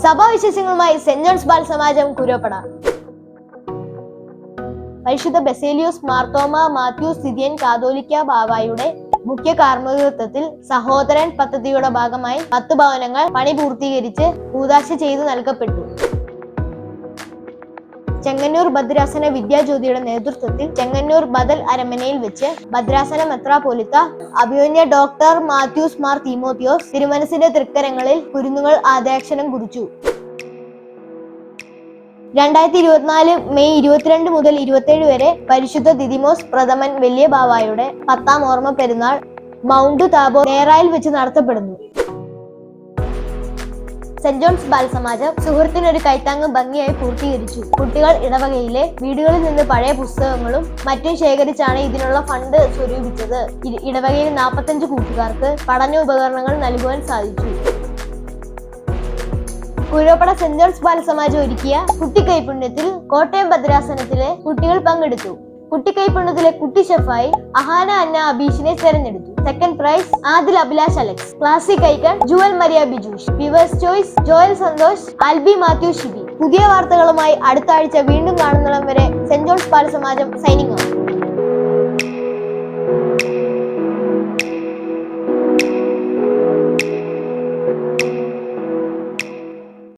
സഭാവിശേഷങ്ങളുമായി saint John's Bal സമാജം കുരോപ്പട. പരിശുദ്ധ ബസേലിയോസ് മാർത്തോമ മാത്യൂസ് തിതിയൻ കാതോലിക്ക ബാവായുടെ മുഖ്യ കാർമ്മികത്വത്തിൽ സഹോദരൻ പദ്ധതിയുടെ ഭാഗമായി 10 ഭവനങ്ങൾ പണി പൂർത്തീകരിച്ച് കൂദാശ ചെയ്തു നൽകപ്പെട്ടു. ചെങ്ങന്നൂർ ഭദ്രാസന വിദ്യാജ്യോതിയുടെ നേതൃത്വത്തിൽ ചെങ്ങന്നൂർ ബദൽ അരമനയിൽ വെച്ച് ഭദ്രാസന മെത്രാപോലിത്ത അഭിമന്യ ഡോക്ടർ മാത്യൂസ് മാർ തീമോത്തിയോസ് തിരുമനസിന്റെ തൃക്കരങ്ങളിൽ കുരുന്നുകൾ ആദ്യാക്ഷരം കുറിച്ചു. 2024 മെയ് 22 മുതൽ 27 വരെ പരിശുദ്ധ ദിദിമോസ് പ്രഥമൻ വലിയ ബാവായുടെ 10ാം ഓർമ്മ പെരുന്നാൾ മൗണ്ട് താബോർ നേറായിൽ വെച്ച് നടത്തപ്പെടുന്നു. സെന്റ് ജോൺസ് ബാൽ സമാജം സുഹൃത്തിനൊരു കൈത്താങ്ങ് ഭംഗിയായി പൂർത്തീകരിച്ചു. കുട്ടികൾ ഇടവകയിലെ വീടുകളിൽ നിന്ന് പഴയ പുസ്തകങ്ങളും മറ്റും ശേഖരിച്ചാണ് ഇതിനുള്ള ഫണ്ട് സ്വരൂപിച്ചത്. ഇടവകയിൽ 45 കൂട്ടുകാർക്ക് പഠന ഉപകരണങ്ങൾ നൽകുവാൻ സാധിച്ചു. കുരോപ്പട സെന്റ് ജോൺസ് ബാൽ സമാജം ഒരുക്കിയ കുട്ടിക്കൈപുണ്യത്തിൽ കോട്ടയം ഭദ്രാസനത്തിലെ കുട്ടികൾ പങ്കെടുത്തു. കുട്ടിക്കൈപുണ്യത്തിലെ കുട്ടി ഷെഫായി അഹാന അന്ന അബീഷിനെ തെരഞ്ഞെടുത്തു. Second prize Adil Abhilash Alex. Classic icon Jewel Maria Bijoosh. Viewers choice Joel Santhosh, Albi Mathew Shibi. പുതിയ വാർത്തകളുമായി അടുത്ത ആഴ്ച വീണ്ടും കാണുന്നിടം വരെ saint John's Bal Samajam signing out.